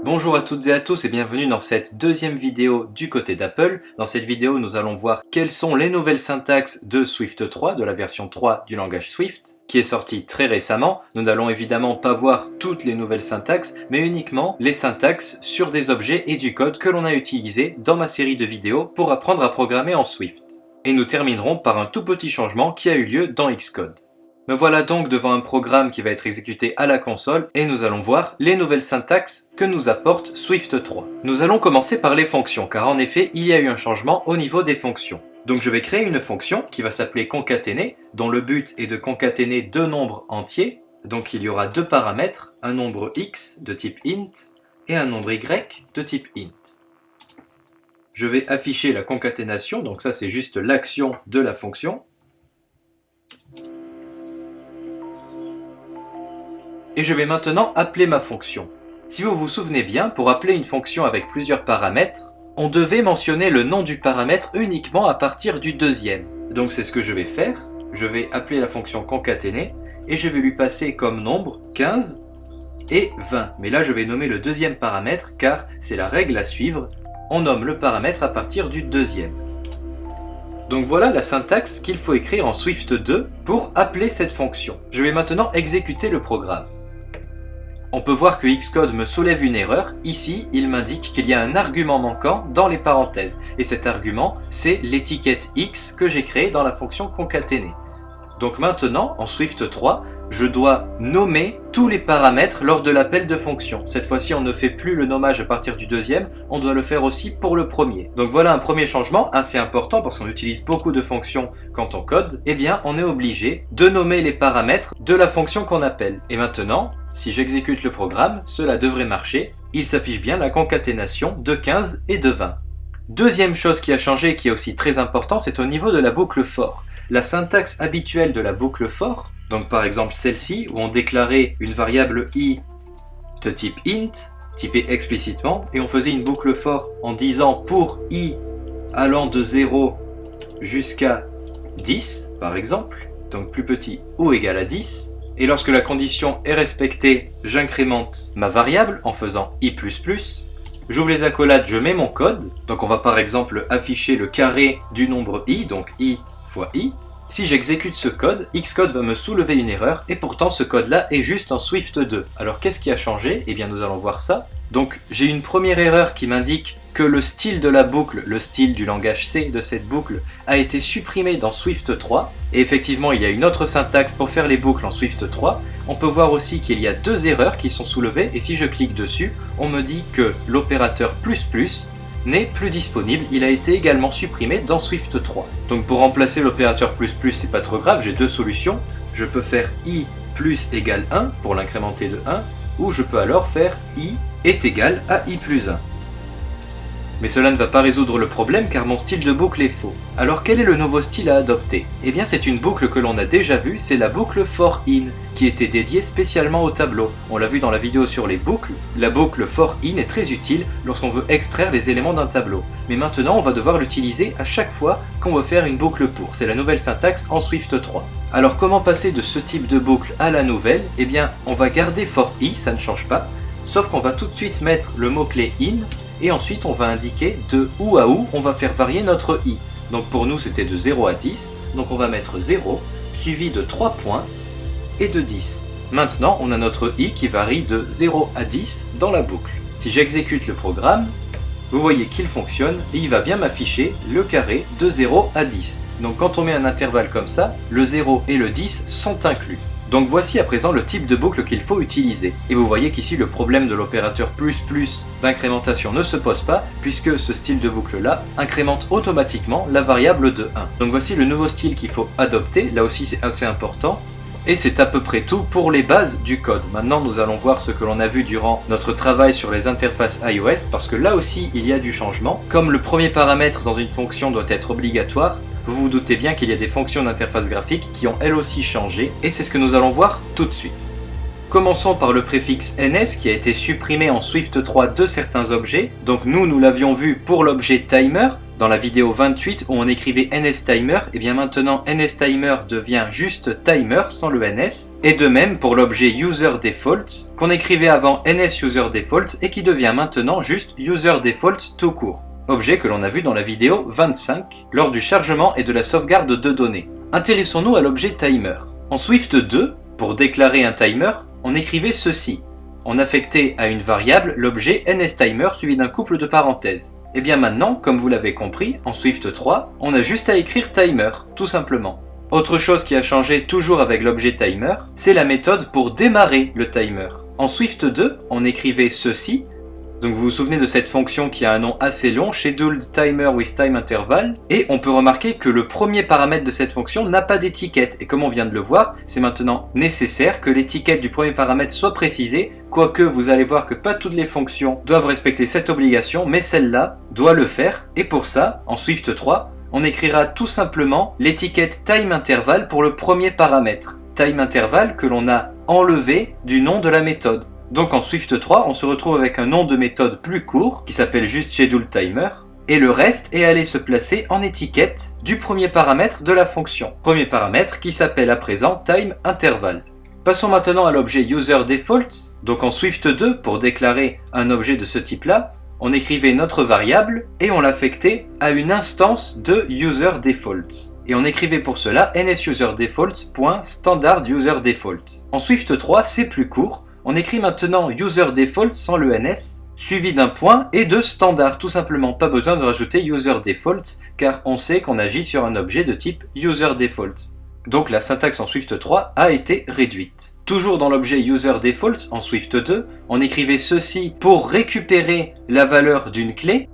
Bonjour à toutes et à tous et bienvenue dans cette deuxième vidéo du côté d'Apple. Dans cette vidéo, nous allons voir quelles sont les nouvelles syntaxes de Swift 3, de la version 3 du langage Swift, qui est sortie très récemment. Nous n'allons évidemment pas voir toutes les nouvelles syntaxes, mais uniquement les syntaxes sur des objets et du code que l'on a utilisé dans ma série de vidéos pour apprendre à programmer en Swift. Et nous terminerons par un tout petit changement qui a eu lieu dans Xcode. Me voilà donc devant un programme qui va être exécuté à la console et nous allons voir les nouvelles syntaxes que nous apporte Swift 3. Nous allons commencer par les fonctions car en effet il y a eu un changement au niveau des fonctions. Donc je vais créer une fonction qui va s'appeler concaténer dont le but est de concaténer deux nombres entiers. Donc il y aura deux paramètres, un nombre x de type int et un nombre y de type int. Je vais afficher la concaténation, donc ça c'est juste l'action de la fonction. Et je vais maintenant appeler ma fonction. Si vous vous souvenez bien, pour appeler une fonction avec plusieurs paramètres, on devait mentionner le nom du paramètre uniquement à partir du deuxième. Donc c'est ce que je vais faire. Je vais appeler la fonction concaténer et je vais lui passer comme nombre 15 et 20. Mais là je vais nommer le deuxième paramètre car c'est la règle à suivre. On nomme le paramètre à partir du deuxième. Donc voilà la syntaxe qu'il faut écrire en Swift 2 pour appeler cette fonction. Je vais maintenant exécuter le programme. On peut voir que Xcode me soulève une erreur. Ici, il m'indique qu'il y a un argument manquant dans les parenthèses. Et cet argument, c'est l'étiquette X que j'ai créée dans la fonction concaténer. Donc maintenant, en Swift 3, je dois nommer tous les paramètres lors de l'appel de fonction. Cette fois-ci, on ne fait plus le nommage à partir du deuxième, on doit le faire aussi pour le premier. Donc voilà un premier changement assez important parce qu'on utilise beaucoup de fonctions quand on code. Eh bien, on est obligé de nommer les paramètres de la fonction qu'on appelle. Et maintenant, si j'exécute le programme, cela devrait marcher. Il s'affiche bien la concaténation de 15 et de 20. Deuxième chose qui a changé et qui est aussi très important, c'est au niveau de la boucle for. La syntaxe habituelle de la boucle for, donc par exemple celle-ci, où on déclarait une variable i de type int, typée explicitement, et on faisait une boucle for en disant pour i allant de 0 jusqu'à 10, par exemple, donc plus petit ou égal à 10, et lorsque la condition est respectée, j'incrémente ma variable en faisant i++, j'ouvre les accolades, je mets mon code, donc on va par exemple afficher le carré du nombre i, donc i fois i. Si j'exécute ce code, Xcode va me soulever une erreur et pourtant ce code-là est juste en Swift 2. Alors qu'est-ce qui a changé? Eh bien nous allons voir ça. Donc j'ai une première erreur qui m'indique que le style de la boucle, le style du langage C de cette boucle, a été supprimé dans Swift 3. Et effectivement il y a une autre syntaxe pour faire les boucles en Swift 3. On peut voir aussi qu'il y a deux erreurs qui sont soulevées et si je clique dessus, on me dit que l'opérateur ++ n'est plus disponible, il a été également supprimé dans Swift 3. Donc pour remplacer l'opérateur ++, c'est pas trop grave, j'ai deux solutions. Je peux faire i plus égale 1 pour l'incrémenter de 1, ou je peux alors faire i est égal à i plus 1. Mais cela ne va pas résoudre le problème car mon style de boucle est faux. Alors quel est le nouveau style à adopter? Eh bien c'est une boucle que l'on a déjà vue, c'est la boucle for in, qui était dédiée spécialement au tableau. On l'a vu dans la vidéo sur les boucles, la boucle for in est très utile lorsqu'on veut extraire les éléments d'un tableau. Mais maintenant on va devoir l'utiliser à chaque fois qu'on veut faire une boucle pour, c'est la nouvelle syntaxe en Swift 3. Alors comment passer de ce type de boucle à la nouvelle? Eh bien on va garder for i, ça ne change pas, sauf qu'on va tout de suite mettre le mot-clé in, et ensuite on va indiquer de où à où on va faire varier notre i. Donc pour nous c'était de 0 à 10, donc on va mettre 0, suivi de 3 points, et de 10. Maintenant on a notre i qui varie de 0 à 10 dans la boucle. Si j'exécute le programme, vous voyez qu'il fonctionne, et il va bien m'afficher le carré de 0 à 10. Donc quand on met un intervalle comme ça, le 0 et le 10 sont inclus. Donc voici à présent le type de boucle qu'il faut utiliser. Et vous voyez qu'ici le problème de l'opérateur ++ d'incrémentation ne se pose pas, puisque ce style de boucle là incrémente automatiquement la variable de 1. Donc voici le nouveau style qu'il faut adopter, là aussi c'est assez important. Et c'est à peu près tout pour les bases du code. Maintenant nous allons voir ce que l'on a vu durant notre travail sur les interfaces iOS, parce que là aussi il y a du changement. Comme le premier paramètre dans une fonction doit être obligatoire, vous vous doutez bien qu'il y a des fonctions d'interface graphique qui ont elles aussi changé, et c'est ce que nous allons voir tout de suite. Commençons par le préfixe ns qui a été supprimé en Swift 3 de certains objets. Donc nous l'avions vu pour l'objet timer, dans la vidéo 28 où on écrivait NSTimer, et bien maintenant NSTimer devient juste timer sans le NS, et de même pour l'objet userDefault qu'on écrivait avant NSUserDefault et qui devient maintenant juste userDefault tout court, objet que l'on a vu dans la vidéo 25 lors du chargement et de la sauvegarde de données. Intéressons-nous à l'objet timer. En Swift 2, pour déclarer un timer, on écrivait ceci. On affectait à une variable l'objet NSTimer suivi d'un couple de parenthèses. Et bien maintenant, comme vous l'avez compris, en Swift 3, on a juste à écrire timer, tout simplement. Autre chose qui a changé toujours avec l'objet timer, c'est la méthode pour démarrer le timer. En Swift 2, on écrivait ceci. Donc vous vous souvenez de cette fonction qui a un nom assez long, scheduled timer with time interval, et on peut remarquer que le premier paramètre de cette fonction n'a pas d'étiquette, et comme on vient de le voir, c'est maintenant nécessaire que l'étiquette du premier paramètre soit précisée, quoique vous allez voir que pas toutes les fonctions doivent respecter cette obligation, mais celle-là doit le faire, et pour ça, en Swift 3, on écrira tout simplement l'étiquette time interval pour le premier paramètre, time interval que l'on a enlevé du nom de la méthode. Donc en Swift 3, on se retrouve avec un nom de méthode plus court, qui s'appelle juste scheduledTimer, et le reste est allé se placer en étiquette du premier paramètre de la fonction. Premier paramètre qui s'appelle à présent timeInterval. Passons maintenant à l'objet userDefault. Donc en Swift 2, pour déclarer un objet de ce type-là, on écrivait notre variable et on l'affectait à une instance de userDefault. Et on écrivait pour cela nsuserDefault.standardUserDefault. En Swift 3, c'est plus court. On écrit maintenant userDefault sans le NS, suivi d'un point et de standard, tout simplement. Pas besoin de rajouter userDefault, car on sait qu'on agit sur un objet de type userDefault. Donc la syntaxe en Swift 3 a été réduite. Toujours dans l'objet userDefault, en Swift 2, on écrivait ceci pour récupérer la valeur d'une clé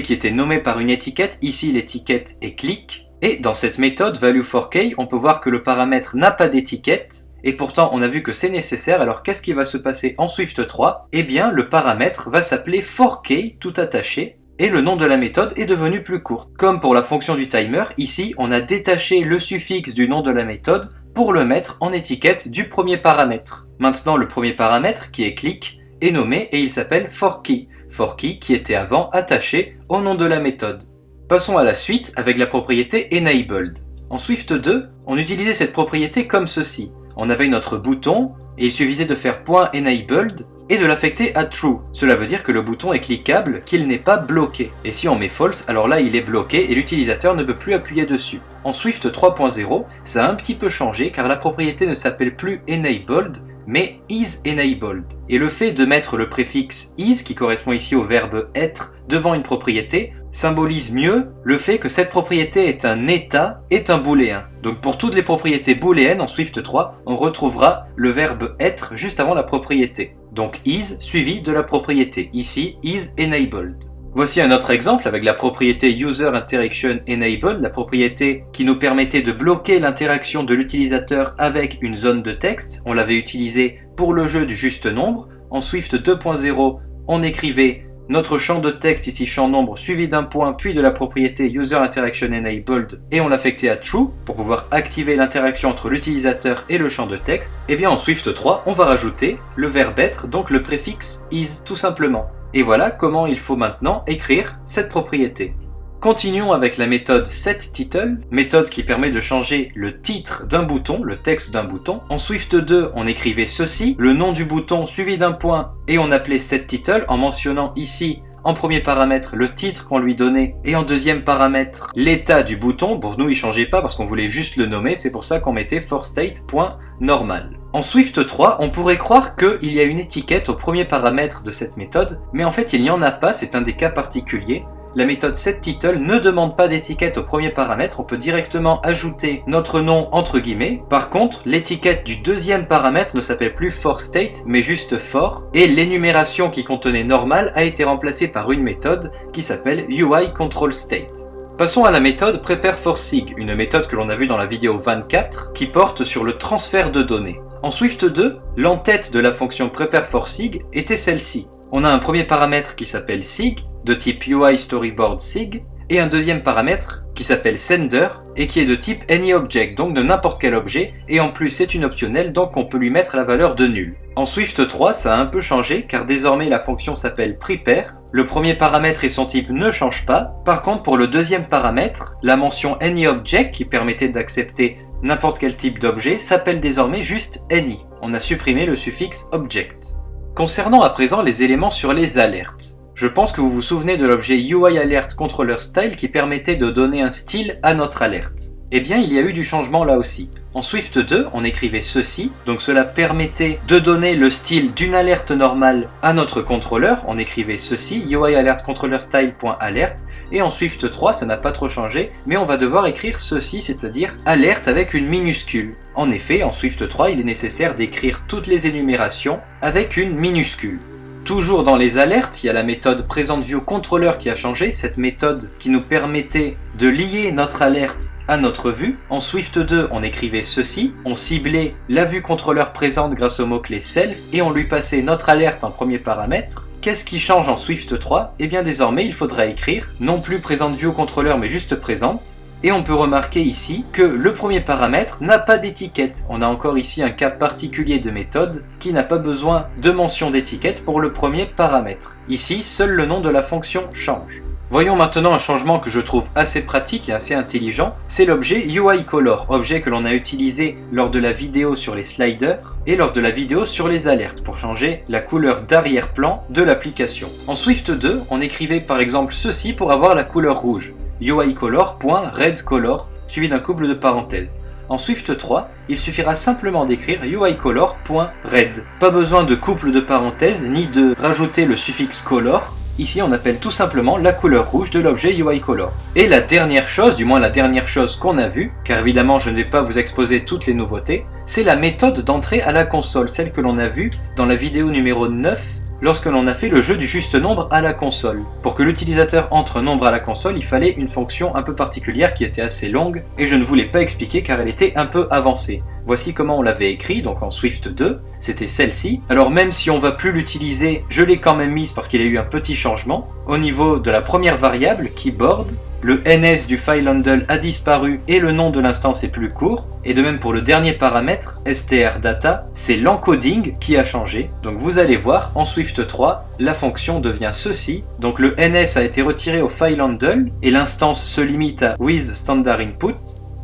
qui était nommée par une étiquette, ici l'étiquette est click. Et dans cette méthode value4k, on peut voir que le paramètre n'a pas d'étiquette, et pourtant on a vu que c'est nécessaire, alors qu'est-ce qui va se passer en Swift 3 ? Eh bien le paramètre va s'appeler 4k tout attaché, et le nom de la méthode est devenu plus court. Comme pour la fonction du timer, ici on a détaché le suffixe du nom de la méthode pour le mettre en étiquette du premier paramètre. Maintenant le premier paramètre, qui est click, est nommé et il s'appelle 4key. 4key qui était avant attaché au nom de la méthode. Passons à la suite avec la propriété enabled. En Swift 2, on utilisait cette propriété comme ceci. On avait notre bouton et il suffisait de faire .enabled et de l'affecter à true. Cela veut dire que le bouton est cliquable, qu'il n'est pas bloqué. Et si on met false, alors là il est bloqué et l'utilisateur ne peut plus appuyer dessus. En Swift 3.0, ça a un petit peu changé car la propriété ne s'appelle plus enabled, mais isEnabled. Et le fait de mettre le préfixe is, qui correspond ici au verbe être, devant une propriété, symbolise mieux le fait que cette propriété est un état, est un booléen. Donc pour toutes les propriétés booléennes en Swift 3, on retrouvera le verbe être juste avant la propriété. Donc is suivi de la propriété, ici isEnabled. Voici un autre exemple avec la propriété userInteractionEnabled, la propriété qui nous permettait de bloquer l'interaction de l'utilisateur avec une zone de texte. On l'avait utilisée pour le jeu du juste nombre. En Swift 2.0, on écrivait notre champ de texte, ici champ nombre, suivi d'un point, puis de la propriété userInteractionEnabled, et on l'affectait à true pour pouvoir activer l'interaction entre l'utilisateur et le champ de texte. Et bien en Swift 3, on va rajouter le verbe être, donc le préfixe is tout simplement. Et voilà comment il faut maintenant écrire cette propriété. Continuons avec la méthode setTitle, méthode qui permet de changer le titre d'un bouton, le texte d'un bouton. En Swift 2, on écrivait ceci, le nom du bouton suivi d'un point, et on appelait setTitle en mentionnant ici en premier paramètre le titre qu'on lui donnait et en deuxième paramètre l'état du bouton. Pour nous il changeait pas parce qu'on voulait juste le nommer, c'est pour ça qu'on mettait forState.normal. En Swift 3, on pourrait croire qu'il y a une étiquette au premier paramètre de cette méthode, mais en fait il n'y en a pas, c'est un des cas particuliers. La méthode setTitle ne demande pas d'étiquette au premier paramètre, on peut directement ajouter notre nom entre guillemets. Par contre, l'étiquette du deuxième paramètre ne s'appelle plus forState, mais juste for, et l'énumération qui contenait normal a été remplacée par une méthode qui s'appelle UIControlState. Passons à la méthode prepareForSig, une méthode que l'on a vue dans la vidéo 24, qui porte sur le transfert de données. En Swift 2, l'entête de la fonction prepareForSig était celle-ci. On a un premier paramètre qui s'appelle sig, de type UIStoryboardSig, et un deuxième paramètre qui s'appelle Sender et qui est de type AnyObject, donc de n'importe quel objet, et en plus c'est une optionnelle, donc on peut lui mettre la valeur de nul. En Swift 3, ça a un peu changé car désormais la fonction s'appelle prepare. Le premier paramètre et son type ne changent pas. Par contre, pour le deuxième paramètre, la mention AnyObject qui permettait d'accepter n'importe quel type d'objet s'appelle désormais juste any. On a supprimé le suffixe object. Concernant à présent les éléments sur les alertes. Je pense que vous vous souvenez de l'objet UIAlertControllerStyle qui permettait de donner un style à notre alerte. Eh bien, il y a eu du changement là aussi. En Swift 2, on écrivait ceci, donc cela permettait de donner le style d'une alerte normale à notre contrôleur. On écrivait ceci, UIAlertControllerStyle.alert, et en Swift 3, ça n'a pas trop changé, mais on va devoir écrire ceci, c'est-à-dire alerte avec une minuscule. En effet, en Swift 3, il est nécessaire d'écrire toutes les énumérations avec une minuscule. Toujours dans les alertes, il y a la méthode PresentViewController qui a changé, cette méthode qui nous permettait de lier notre alerte à notre vue. En Swift 2, on écrivait ceci, on ciblait la vue contrôleur présente grâce au mot-clé self et on lui passait notre alerte en premier paramètre. Qu'est-ce qui change en Swift 3 ? Eh bien désormais, il faudra écrire non plus PresentViewController mais juste présente. Et on peut remarquer ici que le premier paramètre n'a pas d'étiquette. On a encore ici un cas particulier de méthode qui n'a pas besoin de mention d'étiquette pour le premier paramètre. Ici, seul le nom de la fonction change. Voyons maintenant un changement que je trouve assez pratique et assez intelligent, c'est l'objet UIColor, objet que l'on a utilisé lors de la vidéo sur les sliders et lors de la vidéo sur les alertes pour changer la couleur d'arrière-plan de l'application. En Swift 2, on écrivait par exemple ceci pour avoir la couleur rouge. UIColor.redColor suivi d'un couple de parenthèses. En Swift 3, il suffira simplement d'écrire UIColor.red. Pas besoin de couple de parenthèses ni de rajouter le suffixe color. Ici, on appelle tout simplement la couleur rouge de l'objet UIColor. Et la dernière chose, du moins la dernière chose qu'on a vue, car évidemment je ne vais pas vous exposer toutes les nouveautés, c'est la méthode d'entrée à la console, celle que l'on a vue dans la vidéo numéro 9, lorsque l'on a fait le jeu du juste nombre à la console. Pour que l'utilisateur entre un nombre à la console, il fallait une fonction un peu particulière qui était assez longue, et je ne vous l'ai pas expliqué car elle était un peu avancée. Voici comment on l'avait écrit, donc en Swift 2, c'était celle-ci. Alors même si on va plus l'utiliser, je l'ai quand même mise parce qu'il y a eu un petit changement. Au niveau de la première variable, keyboard, le ns du file handle a disparu et le nom de l'instance est plus court. Et de même pour le dernier paramètre, strdata, c'est l'encoding qui a changé. Donc vous allez voir, en Swift 3, la fonction devient ceci. Donc le ns a été retiré au file handle et l'instance se limite à with standard input.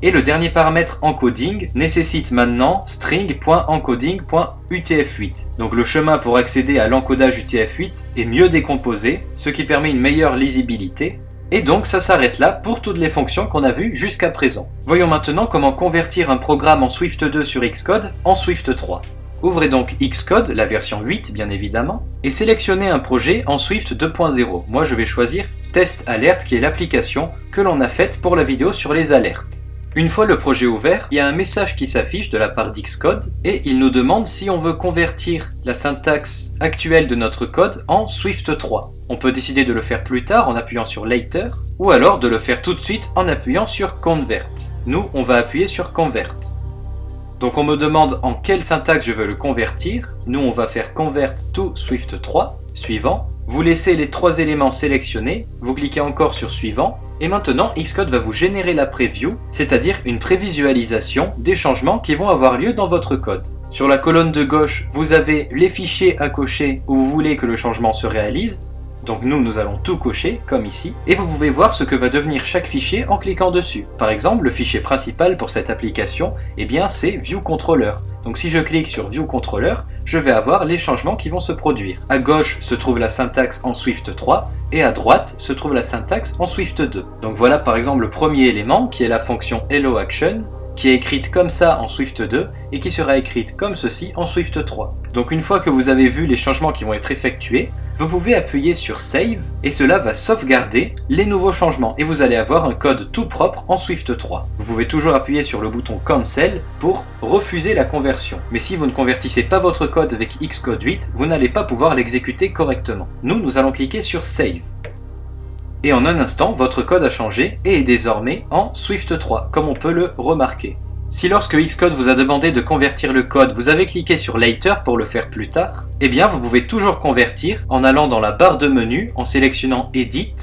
Et le dernier paramètre encoding nécessite maintenant string.encoding.utf8. Donc le chemin pour accéder à l'encodage UTF-8 est mieux décomposé, ce qui permet une meilleure lisibilité. Et donc ça s'arrête là pour toutes les fonctions qu'on a vues jusqu'à présent. Voyons maintenant comment convertir un programme en Swift 2 sur Xcode en Swift 3. Ouvrez donc Xcode, la version 8 bien évidemment, et sélectionnez un projet en Swift 2.0. Moi je vais choisir Test Alert qui est l'application que l'on a faite pour la vidéo sur les alertes. Une fois le projet ouvert, il y a un message qui s'affiche de la part d'Xcode et il nous demande si on veut convertir la syntaxe actuelle de notre code en Swift 3. On peut décider de le faire plus tard en appuyant sur Later ou alors de le faire tout de suite en appuyant sur Convert. Nous, on va appuyer sur Convert. Donc on me demande en quelle syntaxe je veux le convertir. Nous, on va faire Convert to Swift 3. Suivant. Vous laissez les trois éléments sélectionnés, vous cliquez encore sur Suivant, et maintenant Xcode va vous générer la preview, c'est-à-dire une prévisualisation des changements qui vont avoir lieu dans votre code. Sur la colonne de gauche, vous avez les fichiers à cocher où vous voulez que le changement se réalise, donc nous allons tout cocher, comme ici, et vous pouvez voir ce que va devenir chaque fichier en cliquant dessus. Par exemple, le fichier principal pour cette application, eh bien c'est ViewController. Donc si je clique sur ViewController, je vais avoir les changements qui vont se produire. À gauche se trouve la syntaxe en Swift 3 et à droite se trouve la syntaxe en Swift 2. Donc voilà par exemple le premier élément qui est la fonction HelloAction qui est écrite comme ça en Swift 2 et qui sera écrite comme ceci en Swift 3. Donc une fois que vous avez vu les changements qui vont être effectués, vous pouvez appuyer sur Save et cela va sauvegarder les nouveaux changements et vous allez avoir un code tout propre en Swift 3. Vous pouvez toujours appuyer sur le bouton Cancel pour refuser la conversion. Mais si vous ne convertissez pas votre code avec Xcode 8, vous n'allez pas pouvoir l'exécuter correctement. Nous allons cliquer sur Save. Et en un instant, votre code a changé et est désormais en Swift 3, comme on peut le remarquer. Si lorsque Xcode vous a demandé de convertir le code, vous avez cliqué sur Later pour le faire plus tard, eh bien vous pouvez toujours convertir en allant dans la barre de menu, en sélectionnant Edit,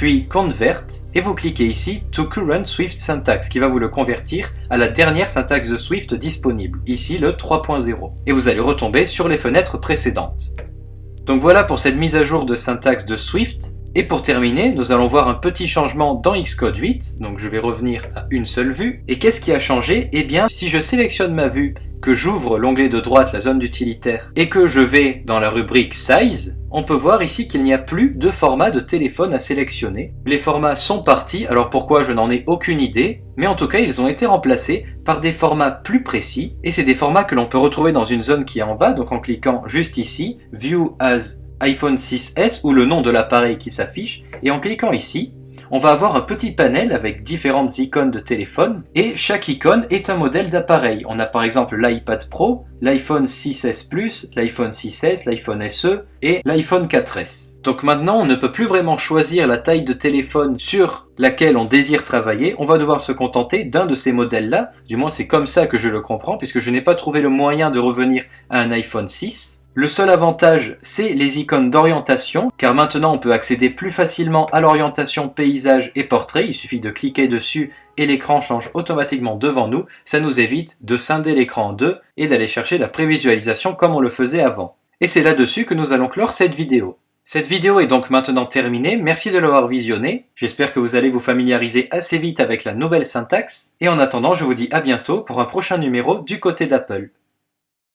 puis Convert, et vous cliquez ici To Current Swift Syntax, qui va vous le convertir à la dernière syntaxe de Swift disponible, ici le 3.0. Et vous allez retomber sur les fenêtres précédentes. Donc voilà pour cette mise à jour de syntaxe de Swift. Et pour terminer, nous allons voir un petit changement dans Xcode 8, donc je vais revenir à une seule vue. Et qu'est-ce qui a changé? Eh bien, si je sélectionne ma vue, que j'ouvre l'onglet de droite, la zone d'utilitaire, et que je vais dans la rubrique Size, on peut voir ici qu'il n'y a plus de format de téléphone à sélectionner. Les formats sont partis, alors pourquoi je n'en ai aucune idée, mais en tout cas ils ont été remplacés par des formats plus précis, et c'est des formats que l'on peut retrouver dans une zone qui est en bas, donc en cliquant juste ici, View as iPhone 6s ou le nom de l'appareil qui s'affiche, et en cliquant ici, on va avoir un petit panel avec différentes icônes de téléphone, et chaque icône est un modèle d'appareil. On a par exemple l'iPad Pro, l'iPhone 6s Plus, l'iPhone 6s, l'iPhone SE et l'iPhone 4s. Donc maintenant, on ne peut plus vraiment choisir la taille de téléphone sur laquelle on désire travailler, on va devoir se contenter d'un de ces modèles-là, du moins c'est comme ça que je le comprends, puisque je n'ai pas trouvé le moyen de revenir à un iPhone 6. Le seul avantage, c'est les icônes d'orientation, car maintenant on peut accéder plus facilement à l'orientation paysage et portrait, il suffit de cliquer dessus et l'écran change automatiquement devant nous, ça nous évite de scinder l'écran en deux et d'aller chercher la prévisualisation comme on le faisait avant. Et c'est là-dessus que nous allons clore cette vidéo. Cette vidéo est donc maintenant terminée, merci de l'avoir visionnée, j'espère que vous allez vous familiariser assez vite avec la nouvelle syntaxe, et en attendant je vous dis à bientôt pour un prochain numéro du côté d'Apple.